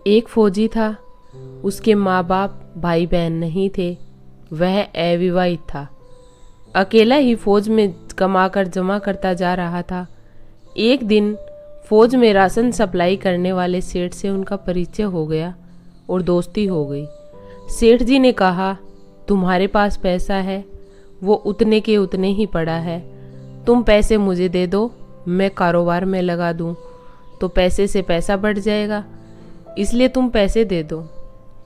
एक फौजी था। उसके माँ बाप भाई बहन नहीं थे। वह अविवाहित था। अकेला ही फौज में कमाकर जमा करता जा रहा था। एक दिन फौज में राशन सप्लाई करने वाले सेठ से उनका परिचय हो गया और दोस्ती हो गई। सेठ जी ने कहा, तुम्हारे पास पैसा है, वो उतने के उतने ही पड़ा है। तुम पैसे मुझे दे दो, मैं कारोबार में लगा दूं तो पैसे से पैसा बढ़ जाएगा, इसलिए तुम पैसे दे दो।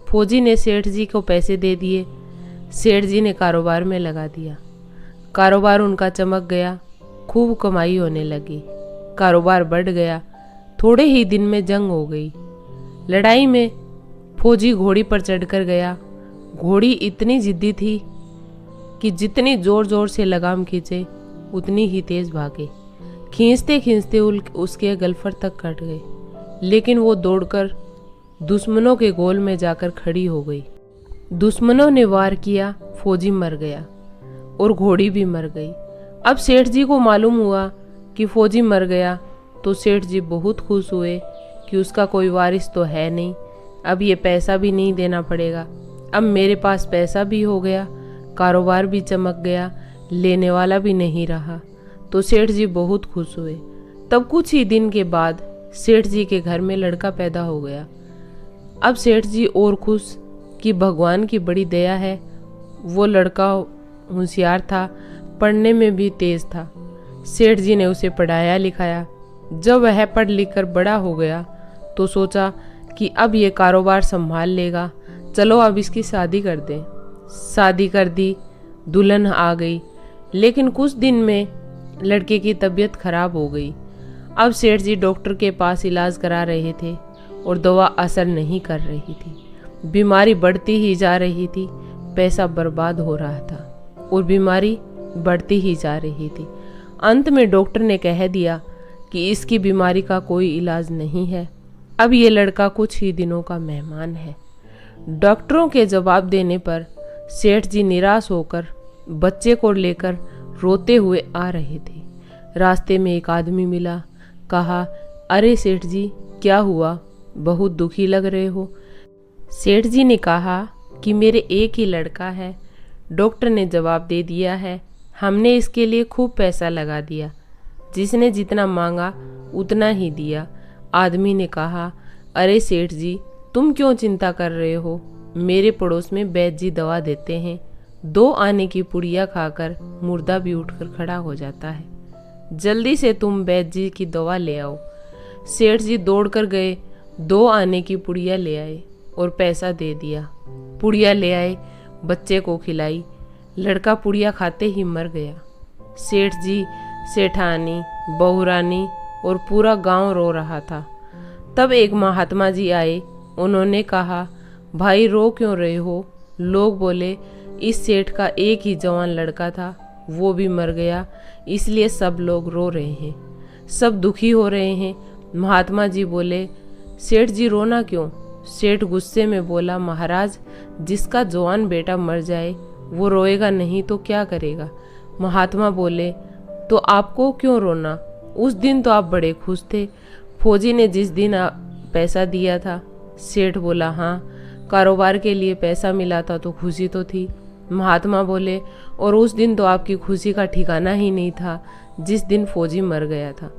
फौजी ने सेठ जी को पैसे दे दिए। सेठ जी ने कारोबार में लगा दिया। कारोबार उनका चमक गया। खूब कमाई होने लगी। कारोबार बढ़ गया। थोड़े ही दिन में जंग हो गई। लड़ाई में फौजी घोड़ी पर चढ़कर गया। घोड़ी इतनी जिद्दी थी कि जितनी जोर जोर से लगाम खींचे उतनी ही तेज भागे। खींचते खींचते उसके गलफर तक कट गए, लेकिन वो दौड़कर दुश्मनों के गोल में जाकर खड़ी हो गई। दुश्मनों ने वार किया, फौजी मर गया और घोड़ी भी मर गई। अब सेठ जी को मालूम हुआ कि फौजी मर गया तो सेठ जी बहुत खुश हुए कि उसका कोई वारिस तो है नहीं, अब ये पैसा भी नहीं देना पड़ेगा। अब मेरे पास पैसा भी हो गया, कारोबार भी चमक गया, लेने वाला भी नहीं रहा। तो सेठ जी बहुत खुश हुए। तब कुछ ही दिन के बाद सेठ जी के घर में लड़का पैदा हो गया। अब सेठ जी और खुश कि भगवान की बड़ी दया है। वो लड़का होशियार था, पढ़ने में भी तेज था। सेठ जी ने उसे पढ़ाया लिखाया। जब वह पढ़ लिख कर बड़ा हो गया तो सोचा कि अब ये कारोबार संभाल लेगा, चलो अब इसकी शादी कर दें। शादी कर दी, दुल्हन आ गई, लेकिन कुछ दिन में लड़के की तबीयत खराब हो गई। अब सेठ जी डॉक्टर के पास इलाज करा रहे थे और दवा असर नहीं कर रही थी। बीमारी बढ़ती ही जा रही थी, पैसा बर्बाद हो रहा था और बीमारी बढ़ती ही जा रही थी। अंत में डॉक्टर ने कह दिया कि इसकी बीमारी का कोई इलाज नहीं है, अब ये लड़का कुछ ही दिनों का मेहमान है। डॉक्टरों के जवाब देने पर सेठ जी निराश होकर बच्चे को लेकर रोते हुए आ रहे थे। रास्ते में एक आदमी मिला। कहा, अरे सेठ जी, क्या हुआ, बहुत दुखी लग रहे हो। सेठ जी ने कहा कि मेरे एक ही लड़का है। डॉक्टर ने जवाब दे दिया है, हमने इसके लिए खूब पैसा लगा दिया, जिसने जितना मांगा उतना ही दिया। आदमी ने कहा, अरे सेठ जी, तुम क्यों चिंता कर रहे हो, मेरे पड़ोस में वैद्य जी दवा देते हैं, 2 आने की पुड़िया खाकर मुर्दा भी उठकर खड़ा हो जाता है, जल्दी से तुम वैद्य जी की दवा ले आओ। सेठ जी दौड़कर गए, 2 आने की पुड़िया ले आए और पैसा दे दिया। पुड़िया ले आए, बच्चे को खिलाई। लड़का पुड़िया खाते ही मर गया। सेठ जी, सेठानी, बहुरानी और पूरा गांव रो रहा था। तब एक महात्मा जी आए। उन्होंने कहा, भाई रो क्यों रहे हो। लोग बोले, इस सेठ का एक ही जवान लड़का था, वो भी मर गया, इसलिए सब लोग रो रहे हैं, सब दुखी हो रहे हैं। महात्मा जी बोले, सेठ जी रोना क्यों। सेठ गुस्से में बोला, महाराज, जिसका जवान बेटा मर जाए वो रोएगा नहीं तो क्या करेगा। महात्मा बोले, तो आपको क्यों रोना, उस दिन तो आप बड़े खुश थे, फौजी ने जिस दिन पैसा दिया था। सेठ बोला, हाँ, कारोबार के लिए पैसा मिला था तो खुशी तो थी। महात्मा बोले, और उस दिन तो आपकी खुशी का ठिकाना ही नहीं था जिस दिन फौजी मर गया था।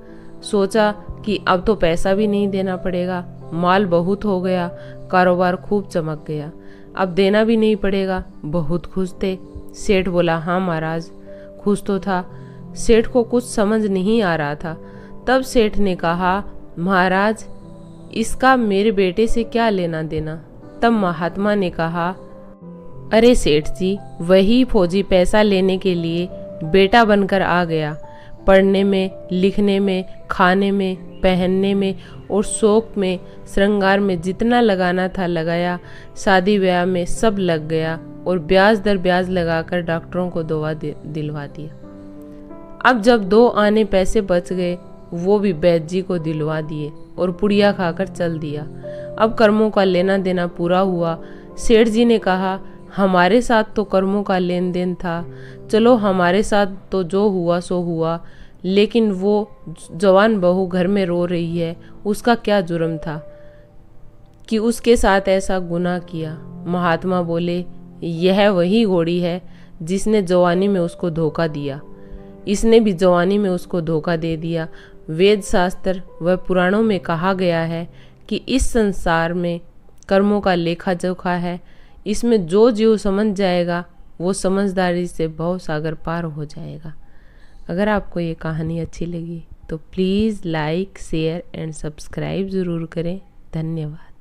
सोचा कि अब तो पैसा भी नहीं देना पड़ेगा, माल बहुत हो गया, कारोबार खूब चमक गया, अब देना भी नहीं पड़ेगा, बहुत खुश थे। सेठ बोला, हाँ महाराज, खुश तो था। सेठ को कुछ समझ नहीं आ रहा था। तब सेठ ने कहा, महाराज, इसका मेरे बेटे से क्या लेना देना। तब महात्मा ने कहा, अरे सेठ जी, वही फौजी पैसा लेने के लिए बेटा बनकर आ गया, पढ़ने में, लिखने में, खाने में, पहनने में और शौक में, श्रृंगार में जितना लगाना था लगाया, शादी ब्याह में सब लग गया और ब्याज दर ब्याज लगाकर डॉक्टरों को दवा दिलवा दिया। अब जब 2 आने पैसे बच गए, वो भी वैद्य जी को दिलवा दिए और पुड़िया खाकर चल दिया। अब कर्मों का लेना देना पूरा हुआ। सेठ जी ने कहा, हमारे साथ तो कर्मों का लेन देन था, चलो हमारे साथ तो जो हुआ सो हुआ, लेकिन वो जवान बहू घर में रो रही है, उसका क्या जुर्म था। कि उसके साथ ऐसा गुनाह किया। महात्मा बोले, यह वही घोड़ी है जिसने जवानी में उसको धोखा दिया। इसने भी जवानी में उसको धोखा दे दिया। वेद शास्त्र व पुराणों में कहा गया है कि इस संसार में कर्मों का लेखा जोखा है। इसमें जो जीव समझ जाएगा वो समझदारी से भव सागर पार हो जाएगा। अगर आपको ये कहानी अच्छी लगी तो please like, share and subscribe ज़रूर करें। धन्यवाद।